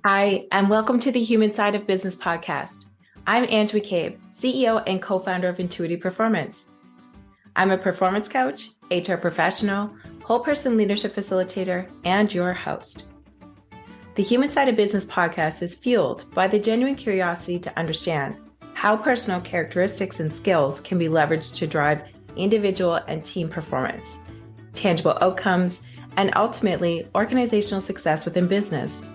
Hi, and welcome to the Human Side of Business podcast. I'm Ange McCabe, CEO and co-founder of Intuity Performance. I'm a performance coach, HR professional, whole person leadership facilitator, and your host. The Human Side of Business podcast is fueled by the genuine curiosity to understand how personal characteristics and skills can be leveraged to drive individual and team performance, tangible outcomes, and ultimately organizational success within business.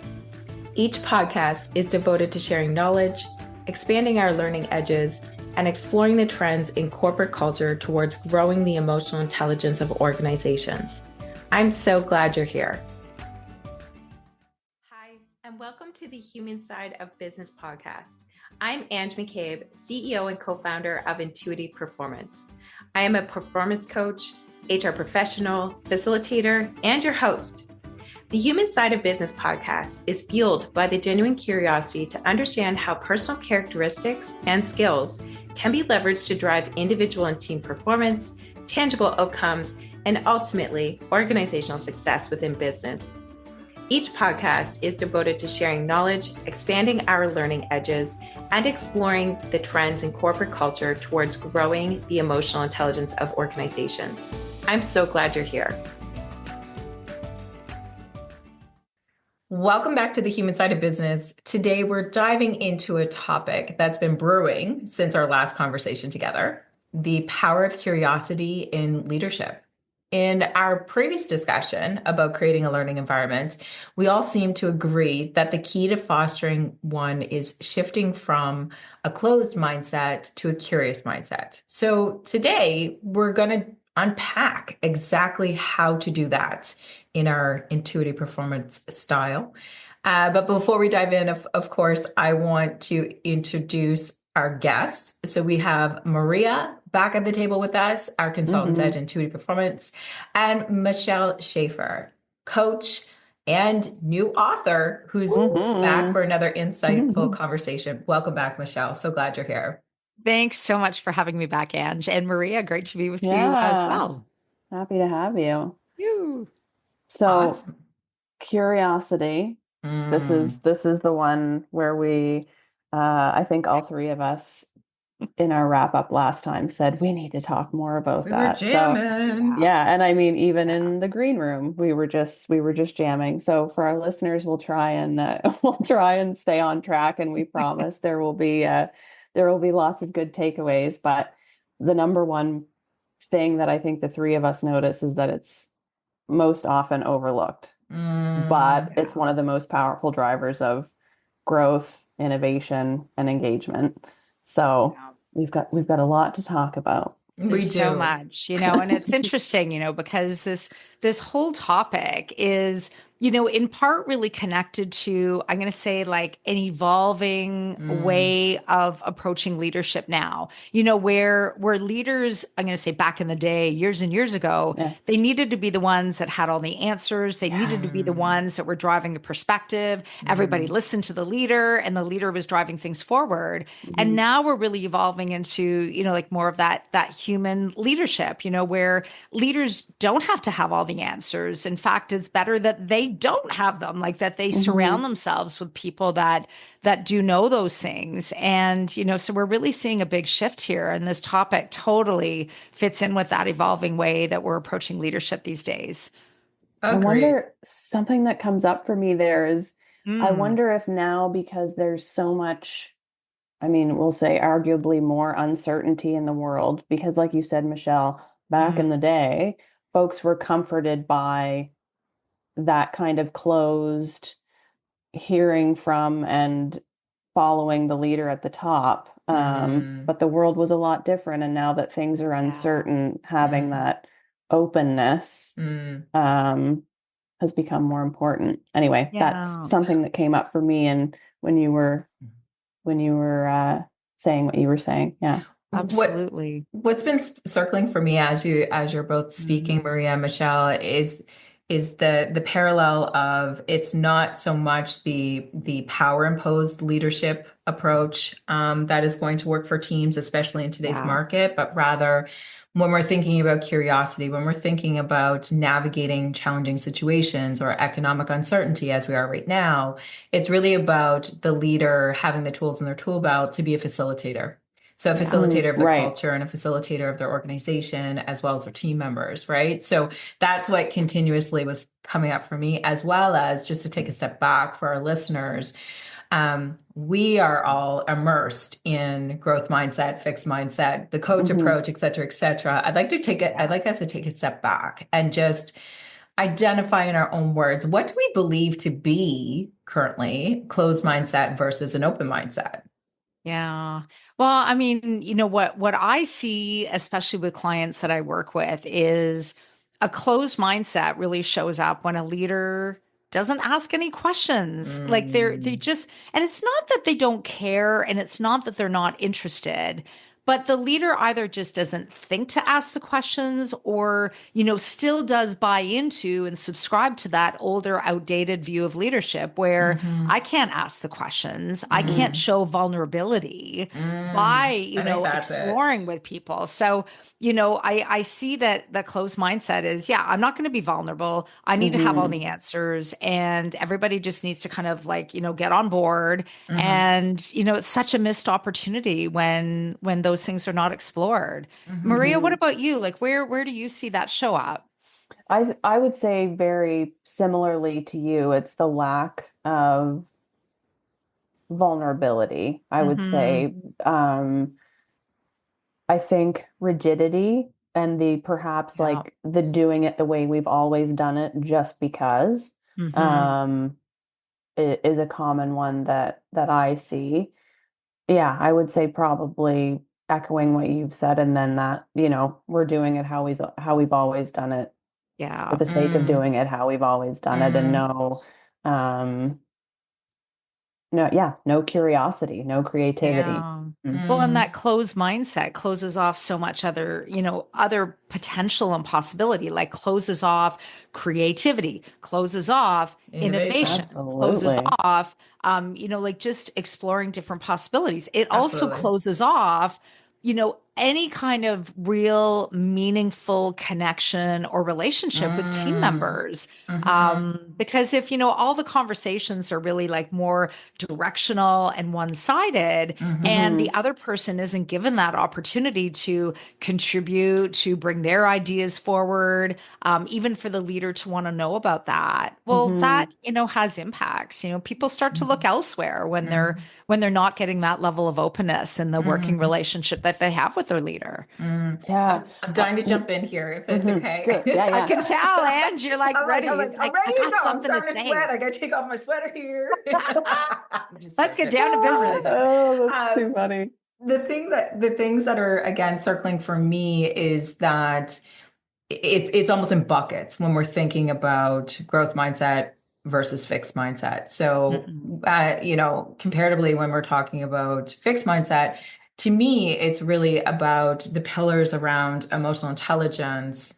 Each podcast is devoted to sharing knowledge, expanding our learning edges, and exploring the trends in corporate culture towards growing the emotional intelligence of organizations. I'm so glad you're here. Hi, and welcome to the Human Side of Business podcast. I'm Ange McCabe, CEO and co-founder of Intuity Performance. I am a performance coach, HR professional, facilitator, and your host. The Human Side of Business podcast is fueled by the genuine curiosity to understand how personal characteristics and skills can be leveraged to drive individual and team performance, tangible outcomes, and ultimately organizational success within business. Each podcast is devoted to sharing knowledge, expanding our learning edges, and exploring the trends in corporate culture towards growing the emotional intelligence of organizations. I'm so glad you're here. Welcome back to the Human Side of Business. Today, we're diving into a topic that's been brewing since our last conversation together, the power of curiosity in leadership. In our previous discussion about creating a learning environment, we all seem to agree that the key to fostering one is shifting from a closed mindset to a curious mindset. So today, we're going to unpack exactly how to do that in our Intuity Performance style. But before we dive in, of course, I want to introduce our guests. So we have Maria back at the table with us, our consultant at Intuity Performance, and Michelle Schafer, coach and new author who's back for another insightful conversation. Welcome back, Michelle. So glad you're here. Thanks so much for having me back, Ange. And Maria, great to be with you as well. Happy to have you. So Awesome. Curiosity, this is the one where we, I think all three of us in our wrap up last time said we need to talk more about that. Were jamming. So yeah, and I mean even in the green room we were just jamming. So for our listeners, we'll try and stay on track, and we promise there will be lots of good takeaways. But the number one thing that I think the three of us notice is that it's most often overlooked, but it's one of the most powerful drivers of growth, innovation, and engagement. So we've got a lot to talk about. There's so much, and it's interesting, because this whole topic is, in part really connected to, I'm going to say, like an evolving way of approaching leadership now, where leaders, I'm going to say back in the day, years and years ago, they needed to be the ones that had all the answers. They needed to be the ones that were driving the perspective. Everybody listened to the leader, and the leader was driving things forward. And now we're really evolving into, like more of that human leadership, where leaders don't have to have all the answers. In fact, it's better that they don't have them, like that they surround themselves with people that do know those things. And, so we're really seeing a big shift here. And this topic totally fits in with that evolving way that we're approaching leadership these days. I wonder, something that comes up for me there is, I wonder if now, because there's so much, I mean, we'll say arguably more uncertainty in the world, because like you said, Michelle, back in the day, folks were comforted by that kind of closed hearing from and following the leader at the top. But the world was a lot different. And now that things are uncertain, having that openness has become more important. Anyway, that's something that came up for me. And when you were saying what you were saying. Yeah. Absolutely. What's been circling for me as you're both speaking, Maria and Michelle, is is the parallel of it's not so much the power imposed leadership approach that is going to work for teams, especially in today's Yeah. market, but rather when we're thinking about curiosity, when we're thinking about navigating challenging situations or economic uncertainty as we are right now, it's really about the leader having the tools in their tool belt to be a facilitator. So a Yeah. facilitator of the Right. culture and a facilitator of their organization as well as their team members, right? So that's what continuously was coming up for me, as well as just to take a step back for our listeners. We are all immersed in growth mindset, fixed mindset, the coach approach, et cetera, et cetera. I'd like us to take a step back and just identify in our own words, what do we believe to be currently closed mindset versus an open mindset? Yeah. Well, I mean, what I see, especially with clients that I work with, is a closed mindset really shows up when a leader doesn't ask any questions. Like they Mm, just, and it's not that they don't care and it's not that they're not interested, but the leader either just doesn't think to ask the questions or, still does buy into and subscribe to that older, outdated view of leadership where hmm I can't ask the questions. I can't mm, show vulnerability by, I think that's it. exploring with people. So, I see that the closed mindset is, yeah, I'm not going to be vulnerable. I need to have all Hmm. the answers and everybody just needs to kind of like, get on board. Hmm And, it's such a missed opportunity when those things are not explored. hmm Maria, what Hmm. about you? Like where do you see that show up? I would say very similarly to you, it's the lack of vulnerability. I would Mm-hmm. say, I think rigidity and the perhaps Yeah. like the doing it the way we've always done it just because, Mm-hmm. um, is a common one that I see. Yeah, I would say probably echoing what you've said, and then that, we're doing it how we've always done it for Yeah. the sake of mm doing it how we've always done it, and mm um, no curiosity, no creativity. Yeah. Mm. Well, and mm that closed mindset closes off so much other potential and possibility, like closes off creativity, closes off Innovation. innovation, closes Absolutely. off, like just exploring different possibilities. It also Absolutely. closes off, any kind of real meaningful connection or relationship with team Mm members. hmm Because if, all the conversations are really like more directional and one-sided, and Hmm. the other person isn't given that opportunity to contribute, to bring their ideas forward, even for the leader to want to know about that. Well, that, Hmm. has impacts. People start to look hmm elsewhere hmm when they're not getting that level of openness in the working hmm relationship that they have with their leader. Yeah. I'm dying to jump in here if it's Do okay. it. Yeah, I yeah. can tell, and you're like I'm ready. like, It's I'm like, ready I to got go. I'm something to starting to sweat. say. I gotta take off my sweater here. I'm just Let's get joking. down to Not really. business. Oh, that's Uh, too funny. the things that are again circling for me is that it's almost in buckets when we're thinking about growth mindset versus fixed mindset. So, Mm-mm. comparatively, when we're talking about fixed mindset, to me, it's really about the pillars around emotional intelligence,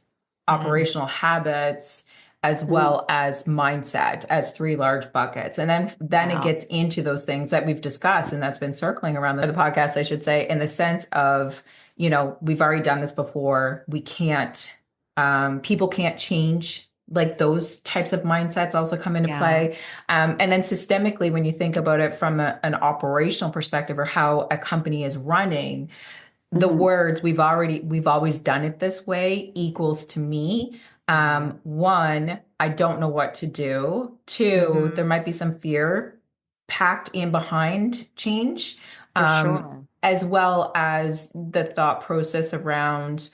Mm. operational habits, as Mm. well as mindset as three large buckets. And then it Yeah. gets into those things that we've discussed and that's been circling around the podcast, I should say, in the sense of, we've already done this before. We can't people can't change, like those types of mindsets also come into Yeah. play. And then systemically, when you think about it from an operational perspective or how a company is running, the Hmm. words we've always done it this way equals to me. Yeah. One, I don't know what to do. Two, there Hmm. might be some fear packed in behind change, For um, sure. as well as the thought process around,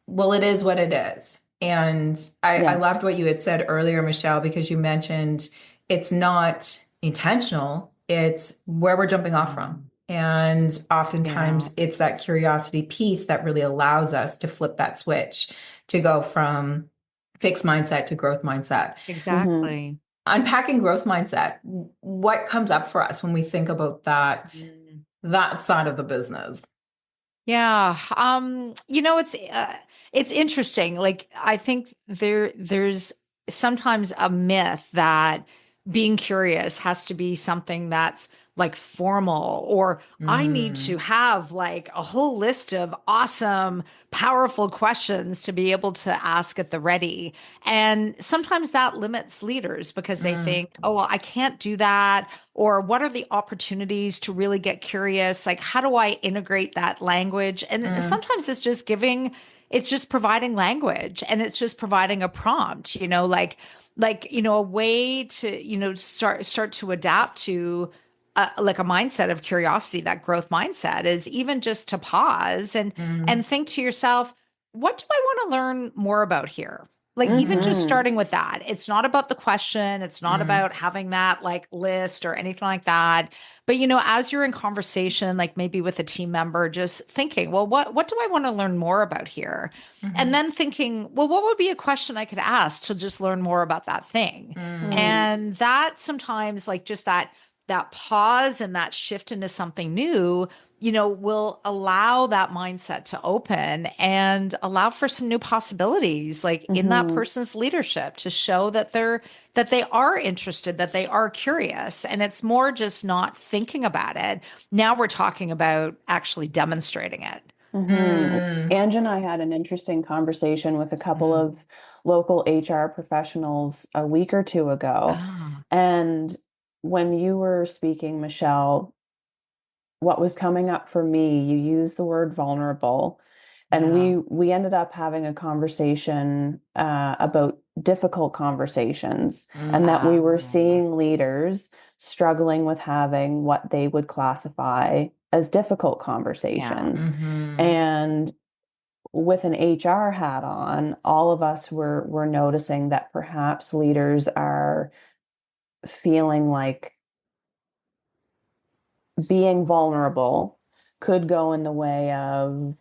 well, it is what it is. And I Yeah. loved what you had said earlier, Michelle, because you mentioned it's not intentional, it's where we're jumping off from. Mm. And Yeah. oftentimes it's that curiosity piece that really allows us to flip that switch to go from fixed mindset to growth mindset. Hmm. Exactly. Unpacking growth mindset, what comes up for us when we think about Mm. that side of the business? Yeah. It's interesting. Like I think there's sometimes a myth that being curious has to be something that's like formal, or I need to Mm, have like a whole list of awesome, powerful questions to be able to ask at the ready. And sometimes that limits leaders because they mm, think, oh, well, I can't do that. Or what are the opportunities to really get curious? Like, how do I integrate that language? And mm, sometimes it's just providing language, and it's just providing a prompt, a way to, start to adapt to like a mindset of curiosity. That growth mindset is even just to pause and mm, think to yourself, what do I want to learn more about here? Like, even just mm, Mm-hmm. starting with that. It's not about the question, it's not mm, about having that like list or anything like that. But as you're in conversation, like maybe with a team member, just thinking, well, what do I want to learn more about here? And mhm, then thinking, well, what would be a question I could ask to just learn more about that thing? mm, Mm. And that sometimes, like, just that pause and that shift into something new, will allow that mindset to open and allow for some new possibilities, like in that Mm-hmm. person's leadership, to show that they are interested, that they are curious. And it's more just not thinking about it. Now we're talking about actually demonstrating it. Mm-hmm. mm, Ange and I had an interesting conversation with a couple Mhm. of local HR professionals a week or two ago. Ah, And when you were speaking, Michelle, what was coming up for me, you used the word vulnerable, and yeah. we ended up having a conversation about difficult conversations, mm, and that we were Ah, seeing leaders struggling with having what they would classify as difficult yeah. conversations. mhm, And with an HR hat on, all of us were noticing that perhaps leaders are feeling like being vulnerable could go in the way of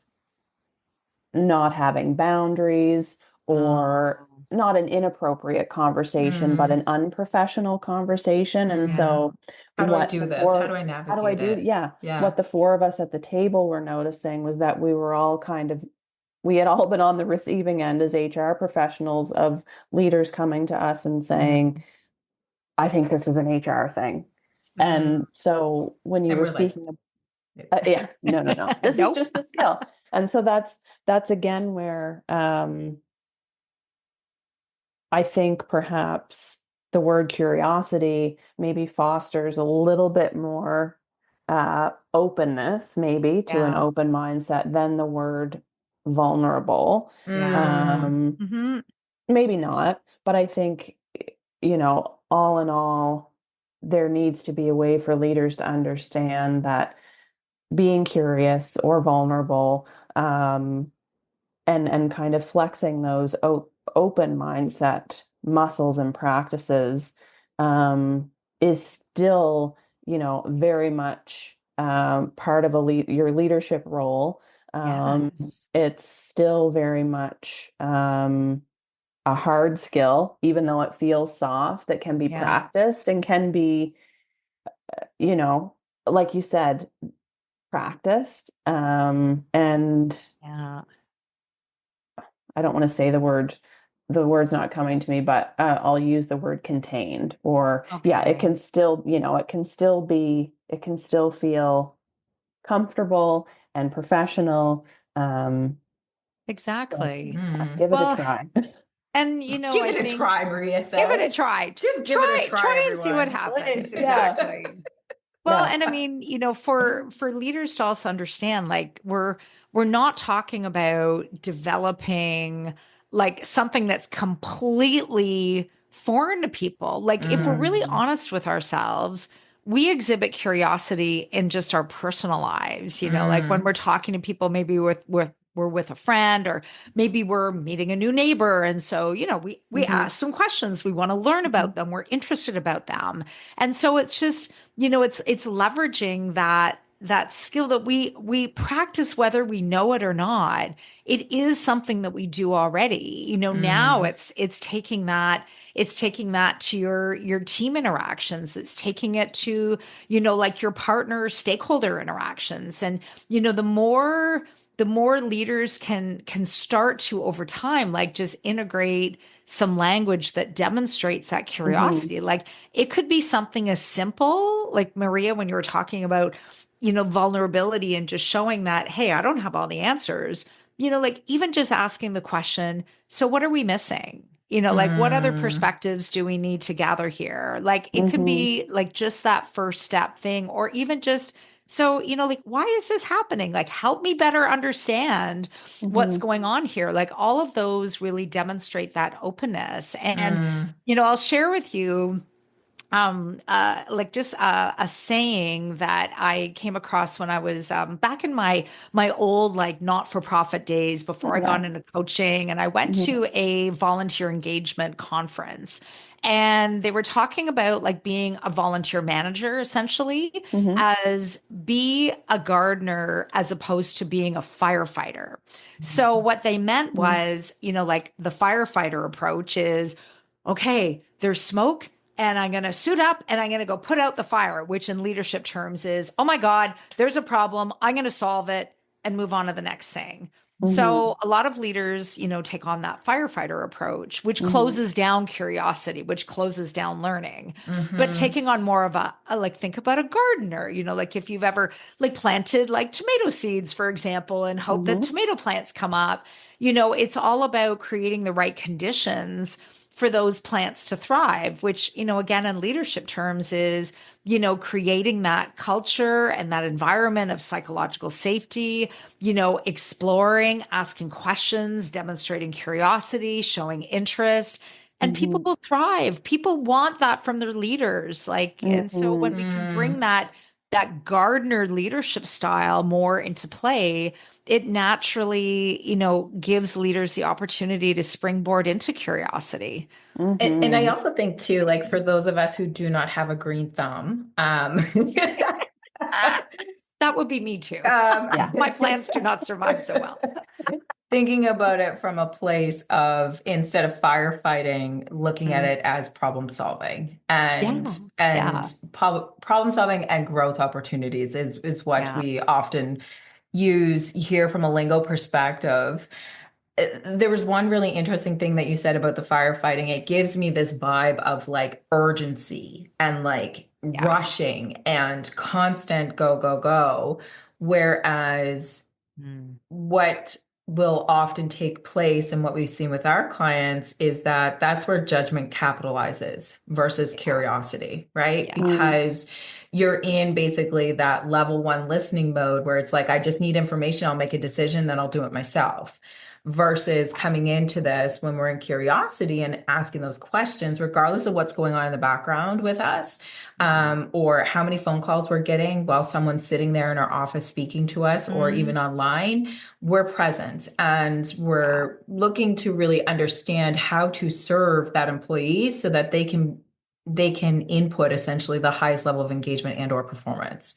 not having boundaries, or Oh, not an inappropriate conversation, but mm, an unprofessional conversation. And yeah. so, how do I what do the this? How do four, I how do I navigate do? it? Yeah, Yeah. what the four of us at the table were noticing was that we were all kind of, we had all been on the receiving end as HR professionals of leaders coming to us and saying, Mm, I think this is an HR thing. Mm. And so when you and were we're like, speaking, yeah, no, no, no, this is Nope. just a skill. And so that's again where I think perhaps the word curiosity maybe fosters a little bit more openness, maybe to an Yeah. open mindset, than the word vulnerable. Yeah. mm, Um, Hmm. Maybe not, but I think, all in all, there needs to be a way for leaders to understand that being curious or vulnerable, and kind of flexing those open mindset muscles and practices, is still, very much part of your leadership role. Yes. It's still very much a hard skill, even though it feels soft, that can be Yeah. practiced and can be, you know, like you said, practiced. And Yeah. I don't want to say the word's not coming to me, but I'll use the word contained. Or, yeah, it Okay. can still, it can still feel comfortable and professional. Um, so, Exactly. yeah, mm. give it a Well, try. and Give I it a think try, Maria give it a says. try. Just Just give it a try, try and see what everyone. happens. Please, yeah, Exactly. Well, yeah. and I mean, for leaders to also understand, like, we're not talking about developing like something that's completely foreign to people. Like, if we're really Mm, honest with ourselves, we exhibit curiosity in just our personal lives, like when mm, we're talking to people, maybe we're with a friend, or maybe we're meeting a new neighbor. And so, we Hmm. ask some questions. We want to learn Hmm. about them. We're interested about them. And so it's just, it's leveraging that skill that we practice, whether we know it or not. It is something that we do already. Now mm, it's taking that to your team interactions. It's taking it to, like your partner stakeholder interactions. And the more the more leaders can start to over time, like just integrate some language that demonstrates that Mm-hmm. curiosity. Like it could be something as simple, like Maria, when you were talking about, vulnerability and just showing that, hey, I don't have all the answers, like even just asking the question, so what are we missing? Like what other Mm, perspectives do we need to gather here? Like it could Mm-hmm. be like just that first step thing, or even just, so, like, why is this happening? Like, help me better understand what's Mm-hmm. going on here. Like, all of those really demonstrate that openness. And, mm, I'll share with you like just a saying that I came across when I was back in my old like not-for-profit days before I Yeah. got into coaching, and I went Mm-hmm. to a volunteer engagement conference, and they were talking about like being a volunteer manager essentially, Mm-hmm. as be a gardener as opposed to being a firefighter. So what they meant was, like the firefighter approach is, okay, there's smoke, and I'm going to suit up and I'm going to go put out the fire, which in leadership terms is, oh my God, there's a problem. I'm going to solve it and move on to the next thing. Mm-hmm. So a lot of leaders, take on that firefighter approach, which Mm-hmm. closes down curiosity, which closes down learning. But mhm, taking on more of like think about a gardener, like if you've ever like planted like tomato seeds, for example, and hope that Mm-hmm. tomato plants come up, it's all about creating the right conditions for those plants to thrive, which, again, in leadership terms is, creating that culture and that environment of psychological safety, exploring, asking questions, demonstrating curiosity, showing interest. And people Mm-hmm. will thrive. People want that from their leaders. Like, and so Mm-hmm. when we can bring mm. that gardener leadership style more into play, it naturally, gives leaders the opportunity to springboard into curiosity. And I Mm-hmm. also think too, like for those of us who do not have a green thumb, Ah, that would be me too. um, Yeah. My plants do not survive so well. thinking about it from a place of instead of firefighting, looking at Mm. it as problem solving Yeah. and Yeah. problem solving and growth opportunities is what Yeah. we often use here from a lingo perspective. There was one really interesting thing that you said about the firefighting. It gives me this vibe of like urgency and like Yeah. rushing and constant go, go, go. Whereas Mm. what will often take place and what we've seen with our clients is that that's where judgment capitalizes versus Yeah. curiosity, right? Yeah. Mm-hmm. Because you're in basically that level one listening mode where it's like, I just need information, I'll make a decision, then I'll do it myself. Versus coming into this when we're in curiosity and asking those questions, regardless of what's going on in the background with us, Yeah. or how many phone calls we're getting while someone's sitting there in our office speaking to us, or Mm. even online, we're present and Yeah. we're looking to really understand how to serve that employee so that they can input essentially the highest level of engagement and or performance.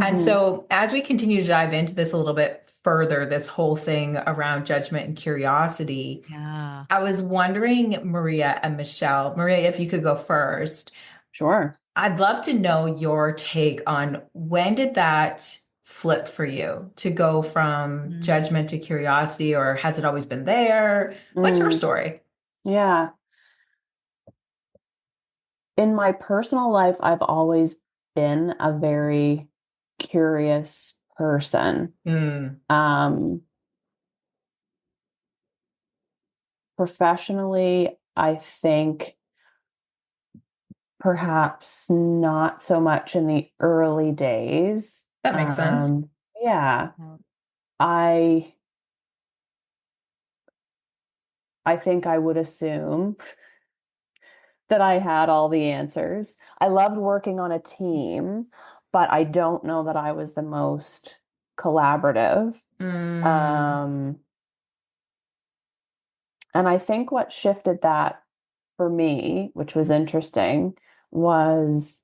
And Mm-hmm. so as we continue to dive into this a little bit further, this whole thing around judgment and curiosity, Yeah. I was wondering, Maria and Michelle, Maria, if you could go first. Sure. I'd love to know your take on when did that flip for you to go from Mm. judgment to curiosity, or has it always been there? What's your Mm. story? Yeah. In my personal life, I've always been a very curious person. Mm, Um, Professionally, I think perhaps not so much in the early days. that makes sense. Yeah, Mm. I I think I would assume that I had all the answers. I loved working on a team, but I don't know that I was the most collaborative. Mm, Um, and I think what shifted that for me, which was interesting, was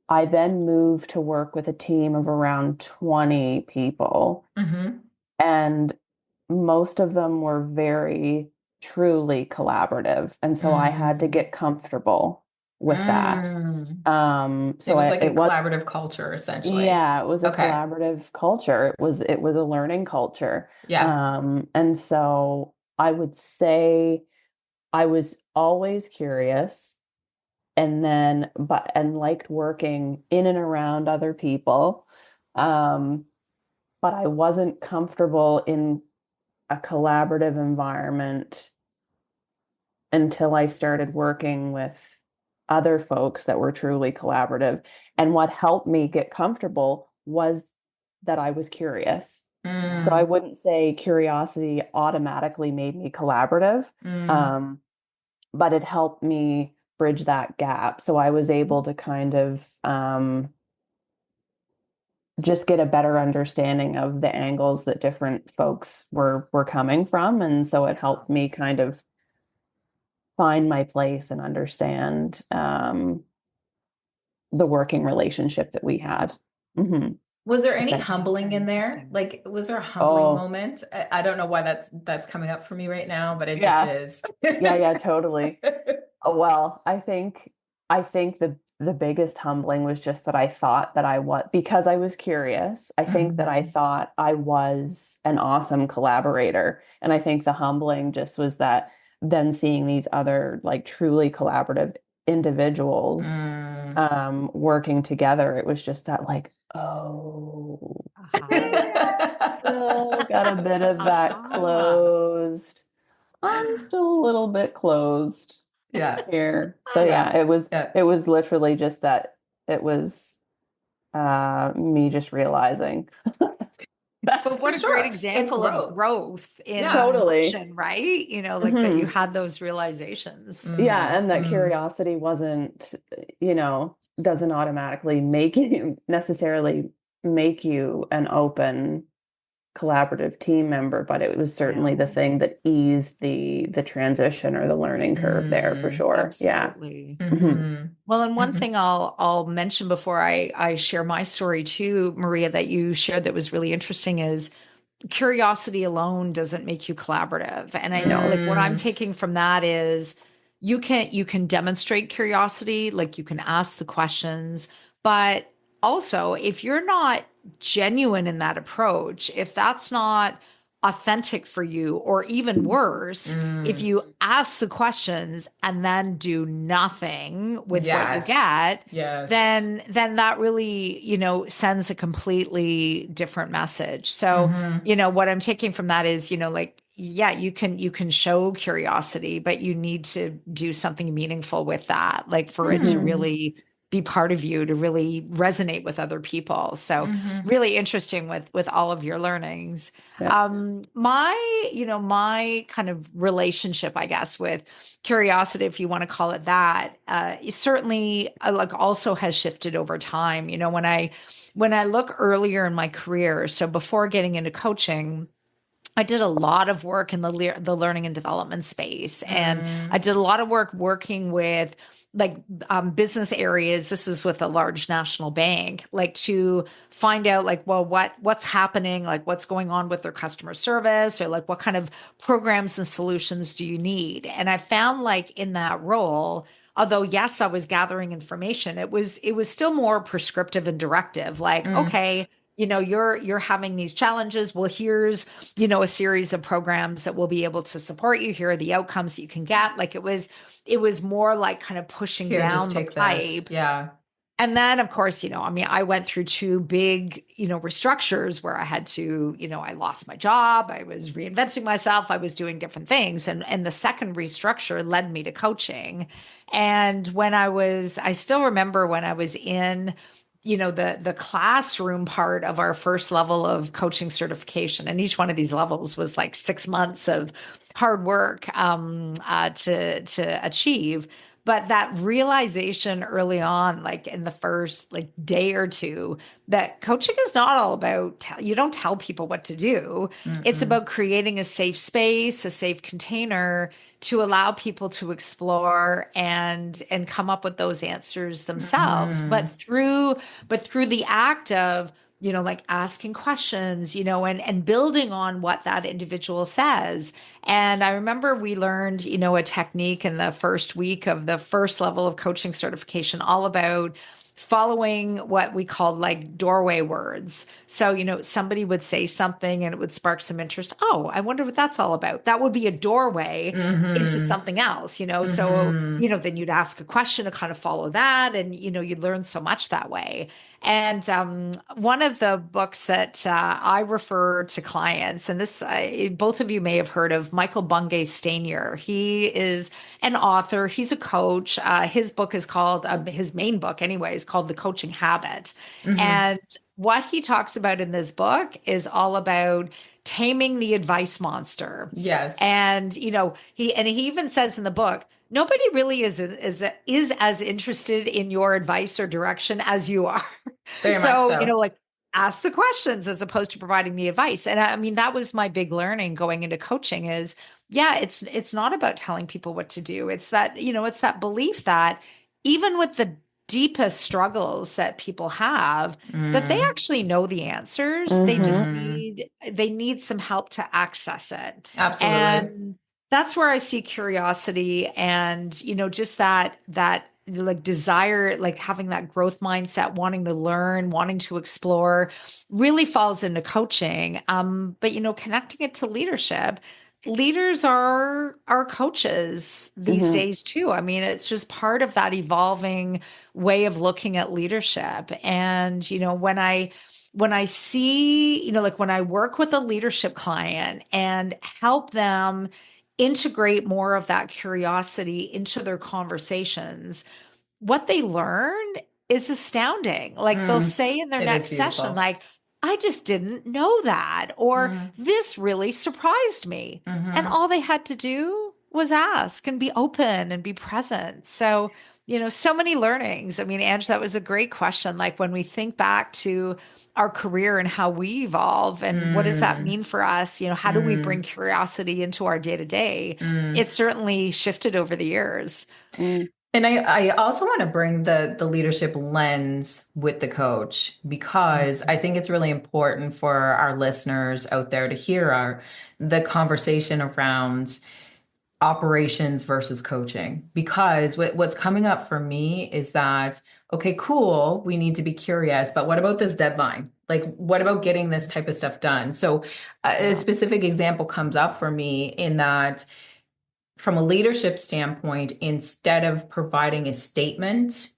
I then moved to work with a team of around 20 people, hmm and most of them were very truly collaborative. And so I had to mm, get comfortable. with that. Mm. It So was like a it was, collaborative culture, essentially. yeah, it was a Okay. collaborative culture. It was a learning culture. Yeah. And so I would say I was always curious and liked working in and around other people. Um, but I wasn't comfortable in a collaborative environment until I started working with other folks that were truly collaborative. And what helped me get comfortable was that I was curious. So I Mm. wouldn't say curiosity automatically made me collaborative, Mm. um, but it helped me bridge that gap. So I was able to kind of just get a better understanding of the angles that different folks were coming from. And so it Yeah. helped me kind of find my place and understand the working relationship that we had. Hmm. Was there If any that, Yeah, humbling very in there? interesting. Like, was there a humbling oh, moment? I don't know why that's coming up for me right now, but it just yeah, is. yeah, totally. Oh, well, I think the biggest humbling was just that I thought that I was because I was curious. I think that I Mhm. thought I was an awesome collaborator. And I think the humbling just was that then seeing these other like truly collaborative individuals Mm. working together, it was just that like, oh, Aha. still got a bit of that Aha. closed. I'm still a little bit closed Yeah. here. So Yeah. yeah, Yeah. it was literally just that it was me just realizing But that what For a great sure. It's example of growth. growth in Yeah. totally. motion, right? Like that you Hmm. had those realizations. Yeah, Mm. and that Mm. curiosity wasn't, doesn't automatically make you necessarily make you an open collaborative team member, but it was certainly the No. thing that eased the transition or the learning curve there for Mm. sure. Yeah. Absolutely. Hmm. Mhm. Well, and one Mhm. thing I'll mention before I share my story too, Maria, that you shared that was really interesting is curiosity alone doesn't make you collaborative. And I know like what I'm Mm. taking from that is you can demonstrate curiosity, like you can ask the questions, but also if you're not genuine in that approach, if that's not authentic for you, or even worse, if Mm. you ask the questions and then do nothing with what you Yes. get, Yes. then that really, sends a completely different message. So, Mhm. what I'm taking from that is, like, yeah, you can show curiosity, but you need to do something meaningful with that, like for it to Hmm. Mm. really be part of you, to really resonate with other people. So Mhm. really interesting with all of your learnings. Yeah. My kind of relationship, I guess, with curiosity, if you want to call it that, is certainly like also has shifted over time. When I look earlier in my career, so before getting into coaching, I did a lot of work in the learning and development space, and I Mm. did a lot of work working with like business areas. This was with a large national bank, like to find out like, well, what's happening, like what's going on with their customer service, or like what kind of programs and solutions do you need? And I found like in that role, although yes, I was gathering information, it was still more prescriptive and directive. Like, Mm. okay, you're having these challenges. Well, here's a series of programs that will be able to support you. Here are the outcomes that you can get. Like it was more like kind of pushing Here, just down the take this. pipe. Yeah. And then, of course, I went through two big, restructures where I had to, I lost my job. I was reinventing myself. I was doing different things. And the second restructure led me to coaching. And I still remember when I was in, the classroom part of our first level of coaching certification. And each one of these levels was like 6 months of hard work to achieve. But that realization early on, like in the first like day or two, that coaching is not all about you don't tell people what to do. It's Mm-mm. about creating a safe space, a safe container to allow people to explore and come up with those answers themselves. But Mm. through the act of like asking questions, and building on what that individual says. And I remember we learned, a technique in the first week of the first level of coaching certification, all about following what we called like doorway words. So, somebody would say something and it would spark some interest. Oh, I wonder what that's all about. That would be a doorway into Mm-hmm. something else, So, Mm-hmm. then you'd ask a question to kind of follow that. And, you'd learn so much that way. And one of the books that I refer to clients, and this both of you may have heard of, Michael Bungay Stanier. He is an author. He's a coach. His book is called, his main book anyway, is called The Coaching Habit. Mm-hmm. And what he talks about in this book is all about taming the advice monster. Yes, And he even says in the book, nobody really is as interested in your advice or direction as you are. very much So, so. like, ask the questions as opposed to providing the advice. And I mean, that was my big learning going into coaching is, yeah, it's not about telling people what to do. It's that, it's that belief that even with the deepest struggles that people have, that they Mm. actually know the answers. Mm-hmm. They need some help to access it. Absolutely. And that's where I see curiosity and, just that like desire, like having that growth mindset, wanting to learn, wanting to explore, really falls into coaching. But connecting it to leadership, leaders are coaches these Mm-hmm. days too. I mean, it's just part of that evolving way of looking at leadership. And when I see, like when I work with a leadership client and help them integrate more of that curiosity into their conversations, what they learn is astounding. Like they'll Mm. say in their It is next session, beautiful. like, I just didn't know that, or Mm. this really surprised me. And Mm-hmm. all they had to do was ask and be open and be present. So, so many learnings. I mean, Ange, that was a great question. Like when we think back to our career and how we evolve and what does that Mm. mean for us? How do we bring Mm. curiosity into our day to day? Mm. It's certainly shifted over the years. Mm. And I also want to bring the leadership lens with the coach because I think it's really important for our listeners out there to hear the conversation around operations versus coaching. Because what's coming up for me is that, okay, cool, we need to be curious, but what about this deadline? Like, what about getting this type of stuff done? So, a Yeah. specific example comes up for me in that from a leadership standpoint, instead of providing a statement,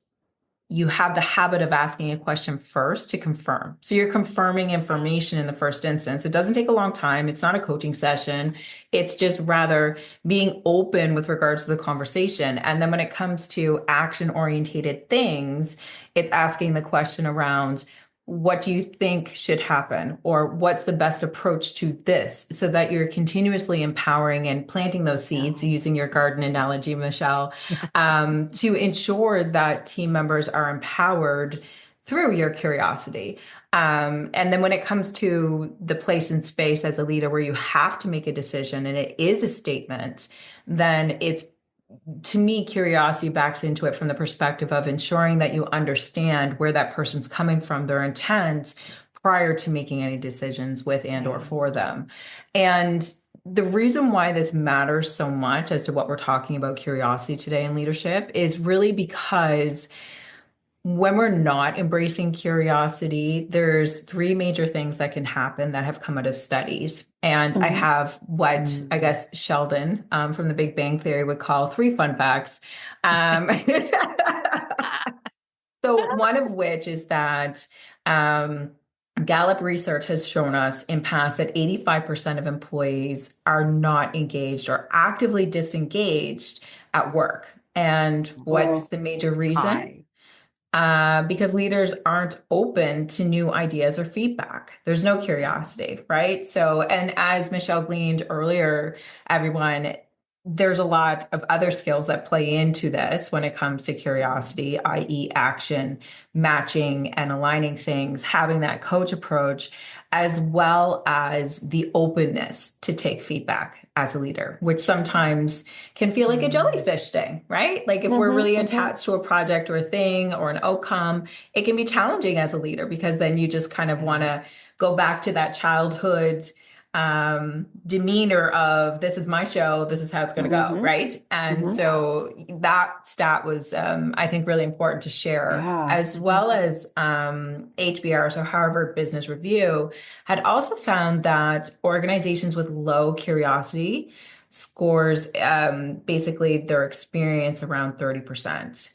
you have the habit of asking a question first to confirm. So you're confirming information in the first instance. It doesn't take a long time. It's not a coaching session. It's just rather being open with regards to the conversation. And then when it comes to action orientated things, it's asking the question around, what do you think should happen? Or what's the best approach to this? So that you're continuously empowering and planting those seeds, Yeah. using your garden analogy, Michelle, Yes. to ensure that team members are empowered through your curiosity. And then when it comes to the place and space as a leader where you have to make a decision and it is a statement, then it's, to me, curiosity backs into it from the perspective of ensuring that you understand where that person's coming from, their intent, prior to making any decisions with and or Yeah. for them. And the reason why this matters so much as to what we're talking about curiosity today in leadership is really because when we're not embracing curiosity, there's three major things that can happen that have come out of studies. And I Mm-hmm. have what I guess Sheldon from the Big Bang Theory would call three fun facts. Um, so one of which is that um, Gallup research has shown us in past that 85% of employees are not engaged or actively disengaged at work. And what's Oh, the major It's reason? high. Because leaders aren't open to new ideas or feedback. There's no curiosity, right? So, and as Michelle gleaned earlier, everyone, there's a lot of other skills that play into this when it comes to curiosity, i.e., action, matching and aligning things, having that coach approach, as well as the openness to take feedback as a leader, which sometimes can feel like a jellyfish thing, right? Like if we're really attached to a project or a thing or an outcome, it can be challenging as a leader because then you just kind of want to go back to that childhood demeanor of this is my show, this is how it's going to go, right? And so that stat was, I think, really important to share, as well as HBR, so Harvard Business Review, had also found that organizations with low curiosity scores basically their experience around 30%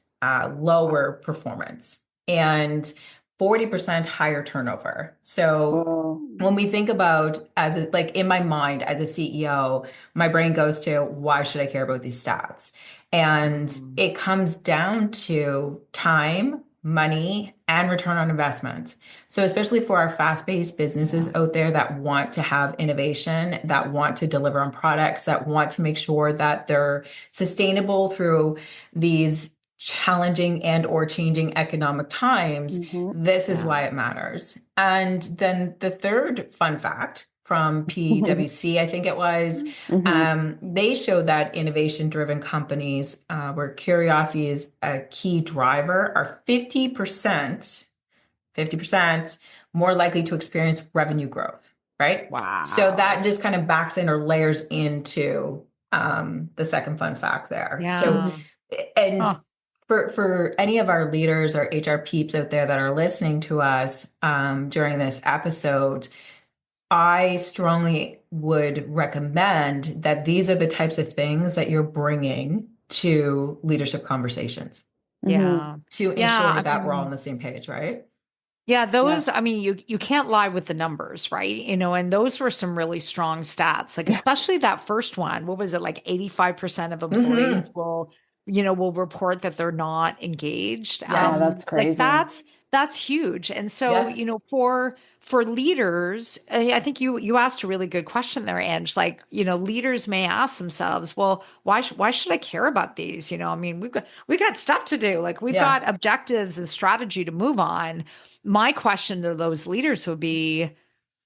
lower performance and 40% higher turnover. So when we think about like in my mind as a CEO, my brain goes to why should I care about these stats? And it comes down to time, money, and return on investment. So especially for our fast-paced businesses out there that want to have innovation, that want to deliver on products, that want to make sure that they're sustainable through these challenging and or changing economic times, this is why it matters. And then the third fun fact from PwC, I think it was, they showed that innovation-driven companies where curiosity is a key driver are 50% more likely to experience revenue growth, right? Wow. So that just kind of backs in or layers into the second fun fact there. Yeah. So, and for any of our leaders or HR peeps out there that are listening to us during this episode, I strongly would recommend that these are the types of things that you're bringing to leadership conversations. Yeah. To ensure that we're all on the same page, right? Yeah, those, I mean, you can't lie with the numbers, right? And those were some really strong stats, like especially that first one. What was it, like 85% of employees will report that they're not engaged. Yeah, that's crazy. Like that's huge. And so, for leaders, I think you asked a really good question there, Ange. Like, leaders may ask themselves, well, why should I care about these? I mean, we've got stuff to do. Like we've got objectives and strategy to move on. My question to those leaders would be,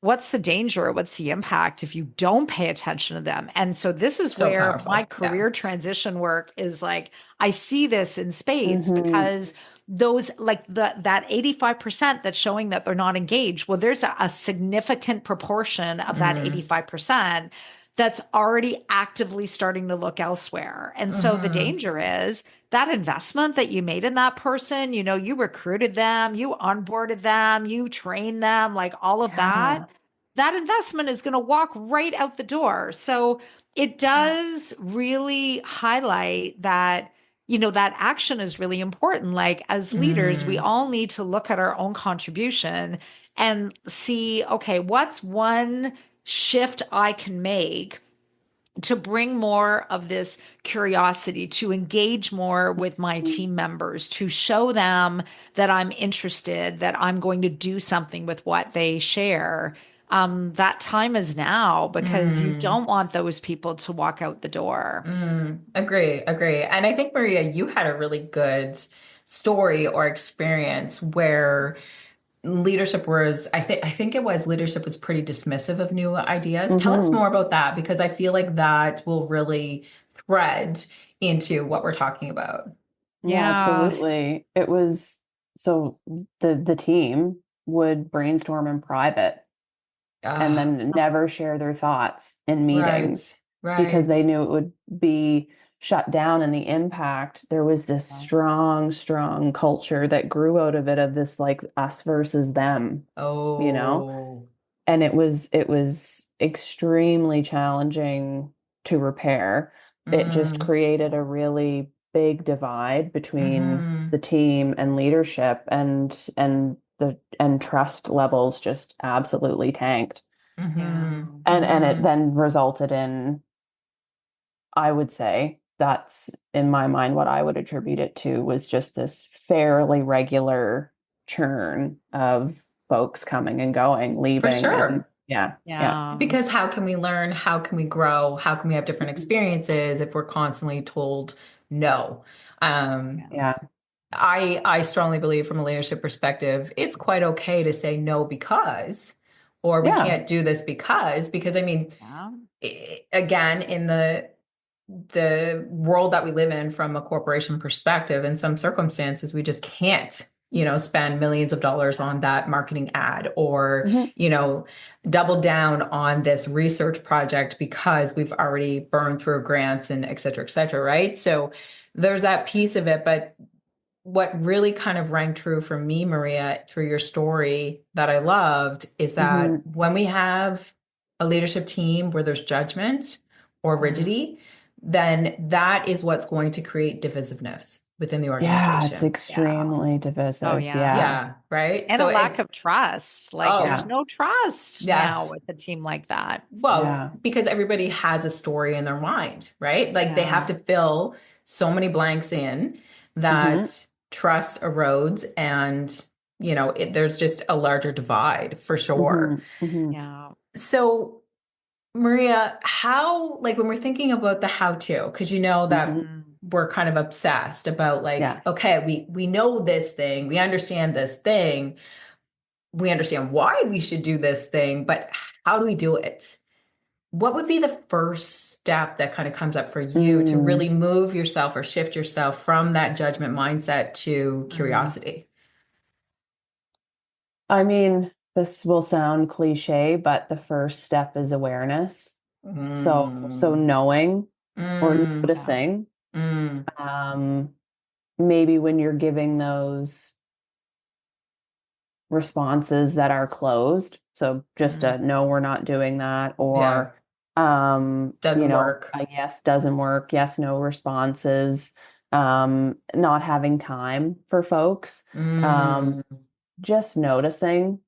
what's the danger? What's the impact if you don't pay attention to them? And so this is So where powerful. my career transition work is like, I see this in spades because those like that 85% that's showing that they're not engaged. Well, there's a significant proportion of that 85% that's already actively starting to look elsewhere. And so the danger is that investment that you made in that person, you recruited them, you onboarded them, you trained them, like all of that investment is going to walk right out the door. So it does really highlight that, that action is really important. Like as leaders, we all need to look at our own contribution and see, okay, what's one shift I can make to bring more of this curiosity, to engage more with my team members, to show them that I'm interested, that I'm going to do something with what they share. That time is now because you don't want those people to walk out the door. Agree. And I think, Maria, you had a really good story or experience where leadership was, I think it was leadership was pretty dismissive of new ideas. Tell us more about that because I feel like that will really thread into what we're talking about. Yeah, absolutely. It was so the team would brainstorm in private and then never share their thoughts in meetings because they knew it would be shut down, and the impact, there was this strong culture that grew out of it, of this like us versus them, and it was extremely challenging to repair. It just created a really big divide between the team and leadership, and trust levels just absolutely tanked. And it then resulted in, I would say, that's in my mind what I would attribute it to, was just this fairly regular churn of folks coming and going, leaving, For sure. Yeah. Yeah. Yeah. Because how can we learn? How can we grow? How can we have different Mhm. experiences if we're constantly told no? Um, Yeah. Yeah. I strongly believe from a leadership perspective, it's quite okay to say no because, or we Yeah. can't do this because I mean, Yeah. again, in the world that we live in from a corporation perspective, in some circumstances, we just can't, spend millions of dollars on that marketing ad or, Hmm. double down on this research project because we've already burned through grants and et cetera, right? So there's that piece of it. But what really kind of rang true for me, Maria, through your story that I loved is that Hmm. when we have a leadership team where there's judgment or Mhm. rigidity, then that is what's going to create divisiveness within the Yeah. It's organization. Yeah. extremely Oh, divisive. yeah. Yeah. Yeah, right. And a So lack if, of trust. Like there's oh, Yeah. no trust now yes. with a team like that. Well, Yeah. because everybody has a story in their mind, right? Like they Yeah. have to fill so many blanks in Hmm. that trust erodes and, there's just a larger divide for Hmm. sure. Hmm. Yeah. So, Maria, how, like when we're thinking about the how to, because you know that Hmm. Mm. we're kind of obsessed about like, Yeah. okay, we know this thing, we understand this thing, we understand why we should do this thing, but how do we do it? What would be the first step that kind of comes up for you to Mm. really move yourself or shift yourself from that judgment mindset to Mm. curiosity? I mean, this will sound cliche, but the first step is awareness. So Mm, knowing or mm, Yeah. noticing, mm, um, maybe when you're giving those responses that are closed. So just Mm. a no, we're not doing that, yeah, or doesn't work. a yes doesn't work, yes, no responses, not having time for folks. Um, Mm. just noticing,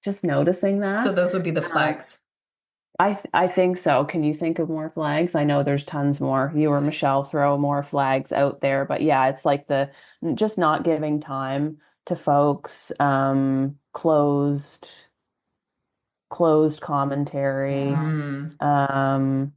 just noticing So that. those would be the Um, flags. I think so. Can you think of more flags? I know there's tons more. You or Michelle throw more flags out there, but yeah, it's like the just not giving time to folks, closed commentary. Yeah. Mm. Um,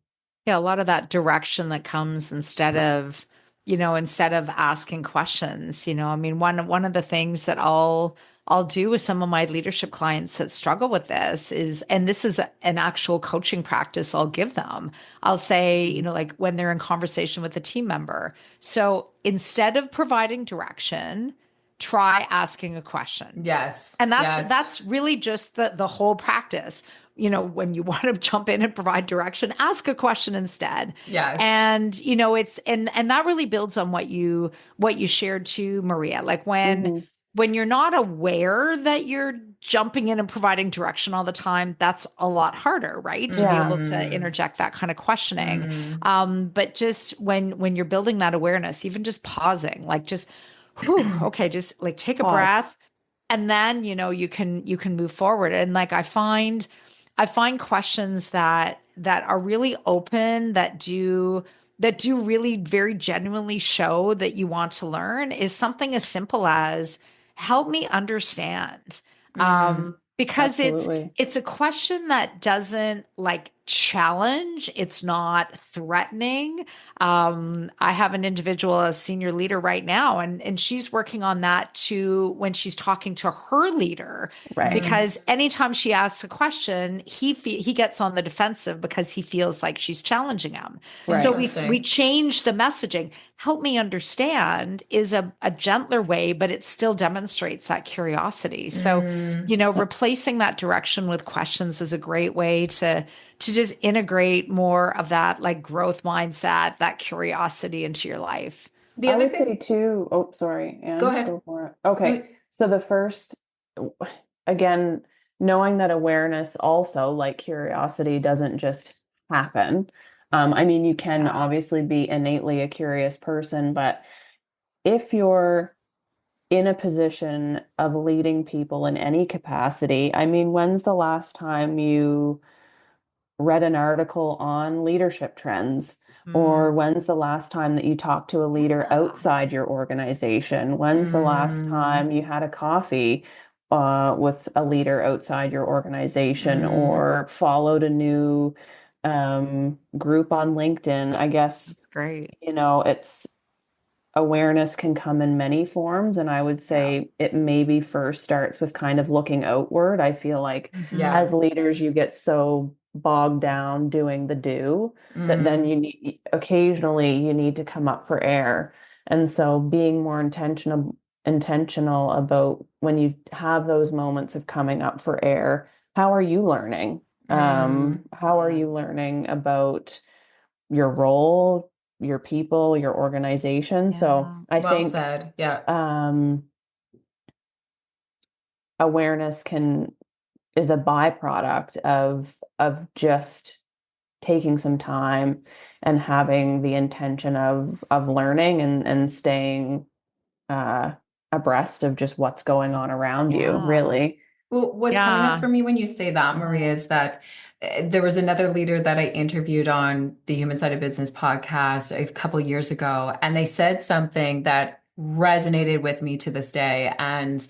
Yeah, a lot of that direction that comes instead of asking questions. I mean, one of the things that I'll do with some of my leadership clients that struggle with this is, and this is an actual coaching practice I'll give them. I'll say, like when they're in conversation with a team member. So instead of providing direction, try asking a question. Yes, And that's yes, that's really just the whole practice. When you want to jump in and provide direction, ask a question instead. yes. And it's and that really builds on what you shared to Maria. Like mhm. when you're not aware that you're jumping in and providing direction all the time, that's a lot harder, right? To be able Yeah. to Mm-hmm. interject that kind of questioning. Mm-hmm. But just when you're building that awareness, even just pausing, like just whew, okay, just like take a Pause. breath, and then you can move forward. And like I find questions that are really open, that do really very genuinely show that you want to learn, is something as simple as help me understand. Mm. Because it's Absolutely. it's a question that doesn't like challenge, it's not threatening. I have an individual, a senior leader right now, and she's working on that too when she's talking to her leader, Right. Mm. because anytime she asks a question, he gets on the defensive because he feels like she's challenging him. So Right. we Interesting. change the messaging. Help me understand is a gentler way, but it still demonstrates that curiosity. So, Mm. replacing that direction with questions is a great way to just integrate more of that like growth mindset, that curiosity into your life. The I other would thing, say too, oh, sorry, go Anne, ahead. go for it. Okay. No, So the first, again, knowing that awareness also, like curiosity, doesn't just happen. I mean, you can Yeah. obviously be innately a curious person, but if you're in a position of leading people in any capacity, I mean, when's the last time you read an article on leadership trends? Or Mm, when's the last time that you talked to a leader yeah. outside your organization? When's the last mm, time you had a coffee with a leader outside your organization Mm, or followed a new group on LinkedIn. I guess, That's great. it's awareness can come in many forms, and I would Yeah. say it maybe first starts with kind of looking outward. I feel like Hmm. as yeah. leaders, you get so bogged down doing the do that then Mm, occasionally you need to come up for air. And so being more intentional about when you have those moments of coming up for air, how are you learning? mm, How are you learning about your role, your people, your organization? So Yeah. I well think said. Yeah. um, awareness can is a byproduct of just taking some time and having the intention of learning and staying uh, abreast of just what's going on around you, Yeah. really. Well, what's coming up Yeah. for me when you say that, Maria, is that there was another leader that I interviewed on the Human Side of Business podcast a couple years ago, and they said something that resonated with me to this day. And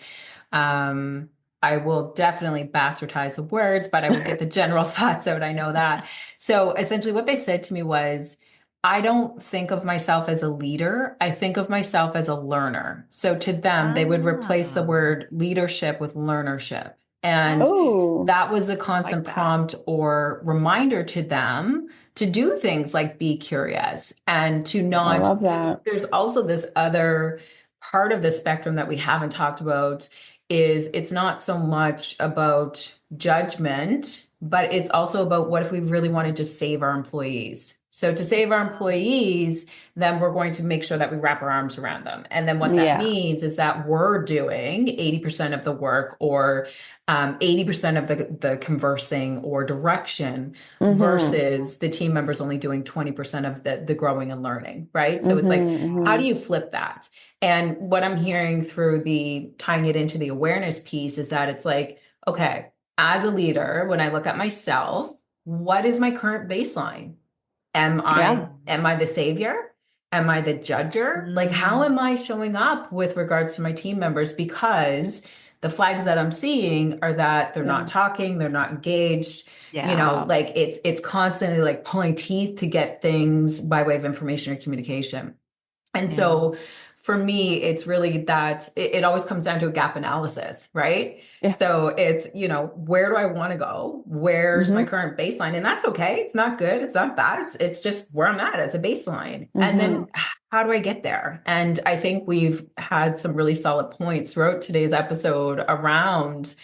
um, I will definitely bastardize the words, but I will get the general thoughts out. I know that. So essentially, what they said to me was, I don't think of myself as a leader. I think of myself as a learner. So to them, they would replace the Ah, word leadership with learnership. And Oh, that was a like constant that. prompt or reminder to them to do things like be curious and to I not, love because that. there's also this other part of the spectrum that we haven't talked about is it's not so much about judgment, but it's also about what if we really want to just save our employees. So to save our employees, then we're going to make sure that we wrap our arms around them. And then what that Yes. means is that we're doing 80% of the work or 80% of the conversing or direction Mm-hmm. versus the team members only doing 20% of the growing and learning, right? So it's like, Mm-hmm. how Mm-hmm. do you flip that? And what I'm hearing through the tying it into the awareness piece is that it's like, okay, as a leader, when I look at myself, what is my current baseline? Am Yeah. I the savior? Am I the judger? Like how Mm, am I showing up with regards to my team members? Because the flags that I'm seeing are that they're not Yeah. talking, they're not engaged, yeah. like it's constantly like pulling teeth to get things by way of information or communication. And Yeah. so for me, it's really that it always comes down to a gap analysis, right? Yeah. So it's, where do I want to go? Where's my Mm-hmm. current baseline? And that's okay. It's not good. It's not bad. It's just where I'm at. It's a baseline. And then Mm-hmm. how do I get there? And I think we've had some really solid points throughout today's episode around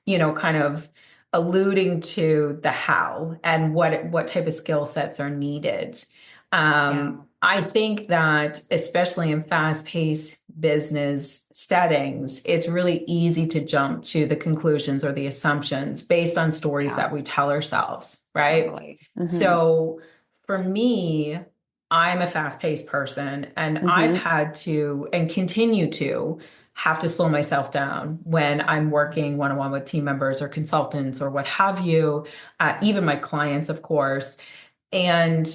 kind of alluding to the how and what type of skill sets are needed. Yeah. I think that especially in fast-paced business settings, it's really easy to jump to the conclusions or the assumptions based on stories Yeah. that we tell ourselves, right? Totally. Mm-hmm. So for me, I'm a fast-paced person and I've Mm-hmm. had to and continue to have to slow myself down when I'm working one-on-one with team members or consultants or what have you, even my clients, of course. And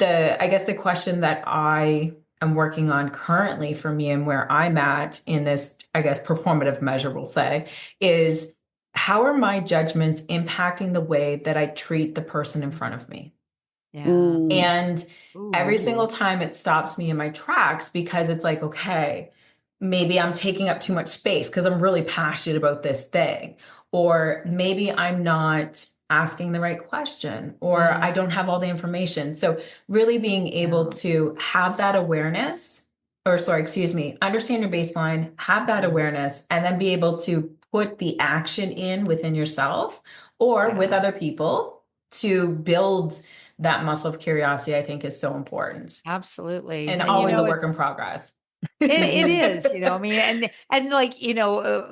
I guess the question that I am working on currently for me and where I'm at in this, I guess, performative measure, we'll say, is how are my judgments impacting the way that I treat the person in front of me? Yeah. Mm. And every single Ooh. time it stops me in my tracks because it's like, okay, maybe I'm taking up too much space because I'm really passionate about this thing. Or maybe I'm not asking the right question, or I don't Mm, have all the information. So, really being able yeah. to have that awareness, or sorry, excuse me, understand your baseline, have that Mhm. awareness, and then be able to put the action in within yourself or with Yeah. other people to build that muscle of curiosity, I think is so important Absolutely. and And always a work in it's progress. it Mm-hmm. is, I mean, and like,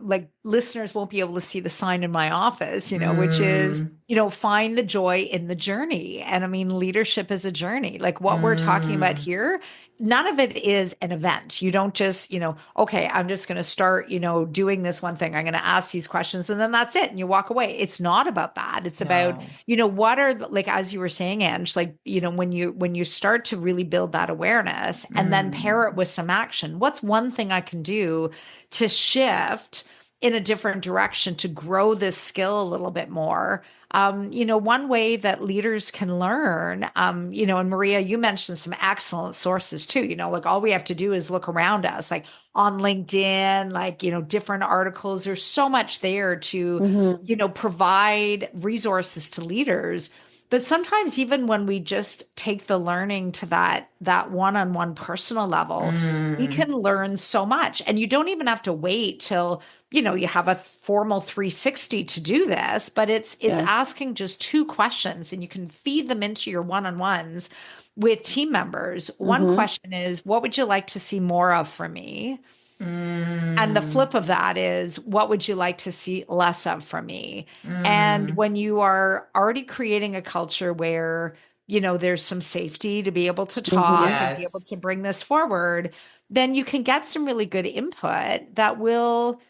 like listeners won't be able to see the sign in my office, which is, Mm, find the joy in the journey. And I mean, leadership is a journey. Like what we're talking about mm, here, none of it is an event. You don't just, okay, I'm just going to start, doing this one thing. I'm going to ask these questions and then that's it. And you walk away. It's not about that. It's about, no. what are like, as you were saying, Ange, like, when you start to really build that awareness and then pair it Mm, with some action, what's one thing I can do to shift in a different direction to grow this skill a little bit more. One way that leaders can learn, and Maria, you mentioned some excellent sources too. Like all we have to do is look around us, like on LinkedIn, like, different articles. There's so much there to, provide resources to leaders. But sometimes even when we just take the learning to that one-on-one personal level, we can learn so much. And you don't even have to wait till, you have a formal 360 to do this, but it's asking just two questions, and you can feed them into your one-on-ones with team members. One question is, what would you like to see more of from me? And the flip of that is, what would you like to see less of from me? And when you are already creating a culture where, there's some safety to be able to talk and be able Yes. to bring this forward, then you can get some really good input that will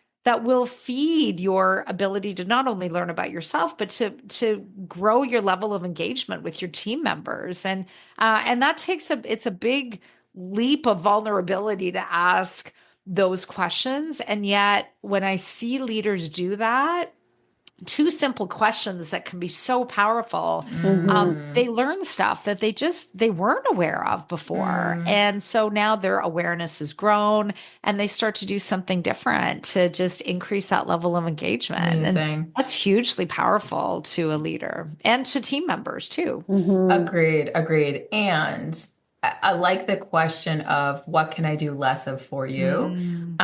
feed your ability to not only learn about yourself, but to grow your level of engagement with your team members. And that it's a big leap of vulnerability to ask those questions. And yet, when I see leaders do that, two simple questions that can be so powerful, they learn stuff that they weren't aware of before. And so now their awareness has grown, and they start to do something different to just increase that level of engagement. Amazing. And that's hugely powerful to a leader and to team members too. Agreed. And I like the question of what can I do less of for you?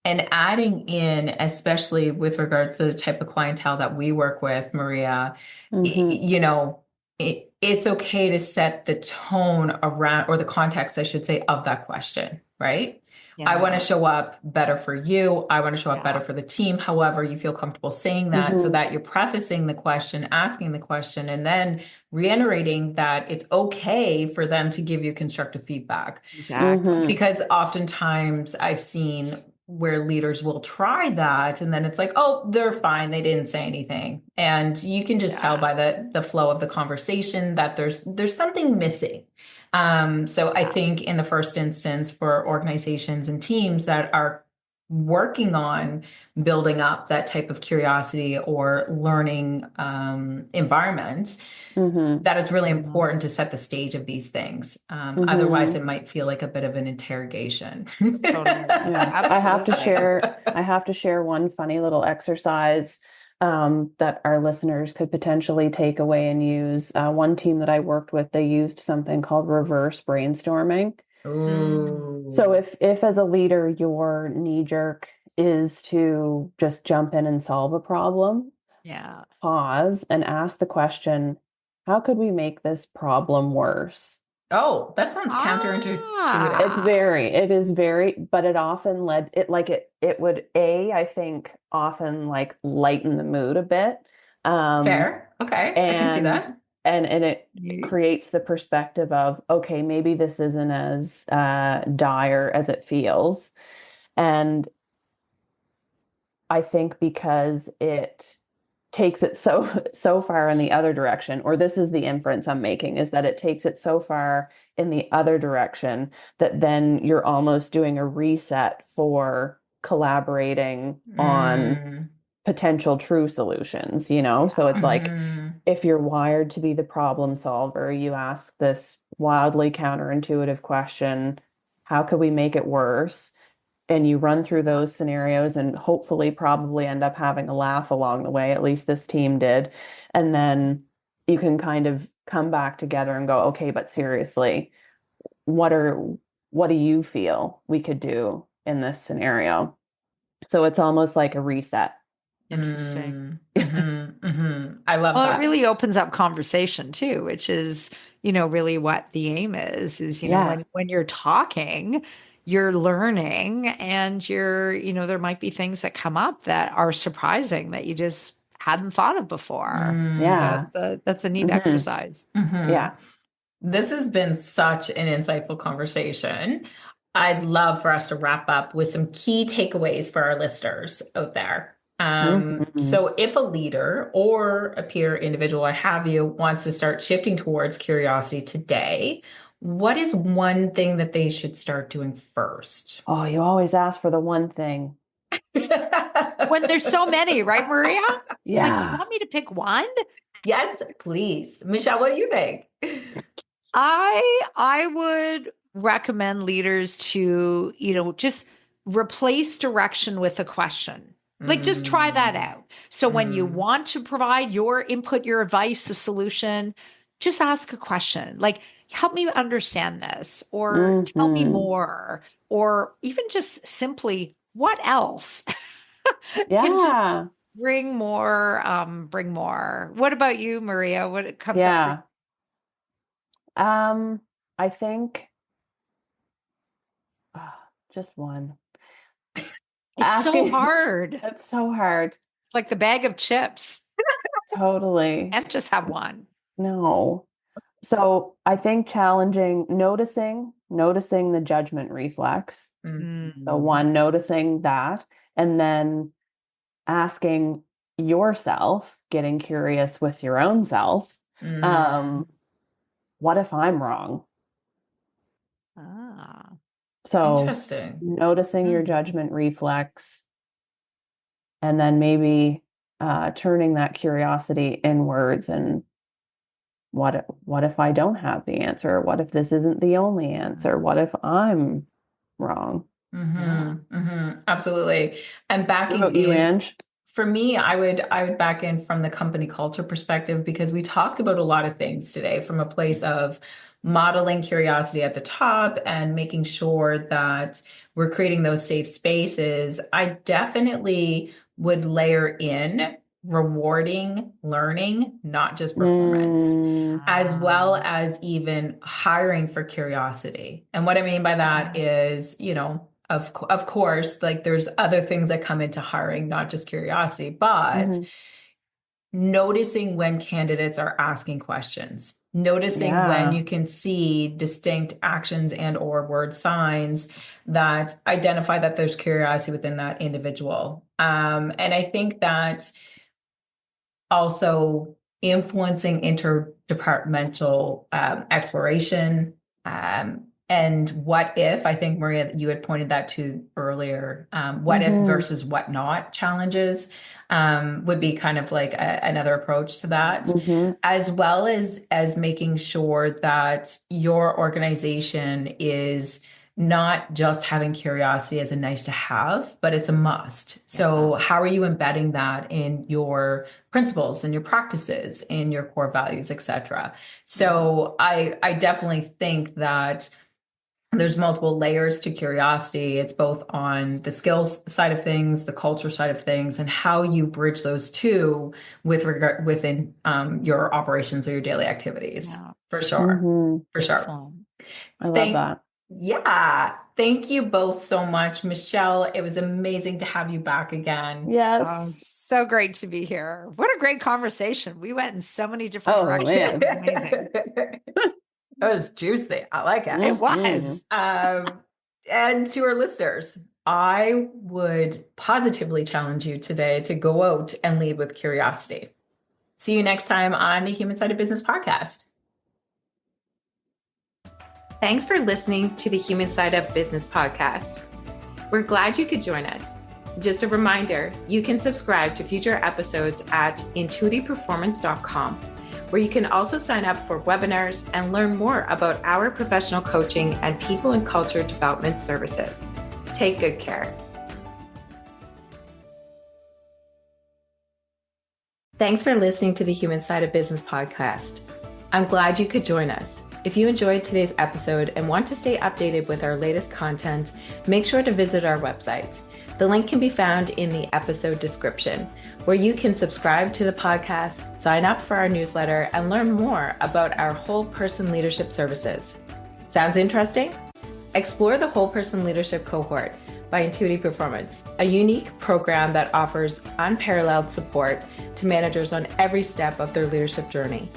And adding in, especially with regards to the type of clientele that we work with, Maria, it's okay to set the tone around, or the context, I should say, of that question, right? I want to show up better for you. I want to show up better for the team. However, you feel comfortable saying that, so that you're prefacing the question, asking the question, and then reiterating that it's okay for them to give you constructive feedback. Exactly. Because oftentimes I've seen where leaders will try that, and then it's like, oh, they're fine, they didn't say anything, and you can just tell by the flow of the conversation that there's something missing. So I think in the first instance, for organizations and teams that are working on building up that type of curiosity or learning environment, that it's really important to set the stage of these things. Otherwise, it might feel like a bit of an interrogation. Totally. I have to share one funny little exercise that our listeners could potentially take away and use. One team that I worked with, they used something called reverse brainstorming. Ooh. So if as a leader, your knee jerk is to just jump in and solve a problem, pause and ask the question, how could we make this problem worse? Oh, that sounds counterintuitive. It is very, but it often it would, I think, often like lighten the mood a bit. Fair. Okay. I can see that. And it creates the perspective of, okay, maybe this isn't as dire as it feels. And I think because it takes it so far in the other direction, or this is the inference I'm making, is that it takes it so far in the other direction that then you're almost doing a reset for collaborating on potential true solutions, So it's like, if you're wired to be the problem solver, you ask this wildly counterintuitive question, how could we make it worse? And you run through those scenarios and hopefully probably end up having a laugh along the way. At least this team did. And then you can kind of come back together and go, okay, but seriously, what do you feel we could do in this scenario? So it's almost like a reset. Interesting. I love that. It really opens up conversation too, which is, really what the aim is, when you're talking, you're learning, and there might be things that come up that are surprising that you just hadn't thought of before. Yeah. So that's a neat exercise. Yeah. This has been such an insightful conversation. I'd love for us to wrap up with some key takeaways for our listeners out there. So if a leader or a peer individual, what have you, wants to start shifting towards curiosity today, what is one thing that they should start doing first? Oh, you always ask for the one thing. when there's so many, right, Maria? Yeah. Like, you want me to pick one? Yes, please. Michelle, what do you think? I would recommend leaders to, just replace direction with a question. Like, just try that out. So when you want to provide your input, your advice, a solution, just ask a question. Like, help me understand this, or tell me more, or even just simply, what else? Can just Yeah. bring more, bring more. What about you, Maria? What comes up for you? Yeah. I think just one. It's so Asking. hard. It's so hard. It's like the bag of chips. Totally. Can't just have one. No. So I think noticing the judgment reflex. So one, noticing that, and then asking yourself, getting curious with your own self, what if I'm wrong? So Interesting. noticing your judgment reflex, and then maybe turning that curiosity inwards, and what if I don't have the answer? What if this isn't the only answer? What if I'm wrong? Absolutely. And What backing about you, in, Ange? for me, I would back in from the company culture perspective, because we talked about a lot of things today from a place of modeling curiosity at the top and making sure that we're creating those safe spaces. I definitely would layer in rewarding learning, not just performance, as well as even hiring for curiosity. And what I mean by that is, of course, like there's other things that come into hiring, not just curiosity, but noticing when candidates are asking questions, noticing when you can see distinct actions and or word signs that identify that there's curiosity within that individual. And I think that also influencing interdepartmental exploration. And what if, I think, Maria, you had pointed that to earlier, what if versus what not challenges would be kind of like another approach to that, as well as making sure that your organization is not just having curiosity as a nice to have, but it's a must. So how are you embedding that in your principles and your practices, in your core values, etc.? So I definitely think that there's multiple layers to curiosity. It's both on the skills side of things, the culture side of things, and how you bridge those two with regard within your operations or your daily activities. For sure. For sure. Excellent. I love that. Yeah. Thank you both so much. Michelle, it was amazing to have you back again. Yes. So great to be here. What a great conversation. We went in so many different directions. Man. It was amazing. It was juicy. I like it. It was. And to our listeners, I would positively challenge you today to go out and lead with curiosity. See you next time on the Human Side of Business podcast. Thanks for listening to the Human Side of Business podcast. We're glad you could join us. Just a reminder, you can subscribe to future episodes at intuitiperformance.com, where you can also sign up for webinars and learn more about our professional coaching and people and culture development services. Take good care. Thanks for listening to the Human Side of Business podcast. I'm glad you could join us. If you enjoyed today's episode and want to stay updated with our latest content, make sure to visit our website. The link can be found in the episode description, where you can subscribe to the podcast, sign up for our newsletter, and learn more about our whole person leadership services. Sounds interesting? Explore the Whole Person Leadership Cohort by Intuity Performance, a unique program that offers unparalleled support to managers on every step of their leadership journey.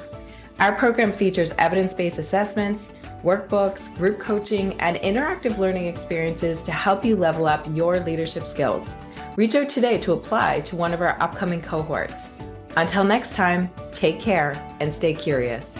Our program features evidence-based assessments, workbooks, group coaching, and interactive learning experiences to help you level up your leadership skills. Reach out today to apply to one of our upcoming cohorts. Until next time, take care and stay curious.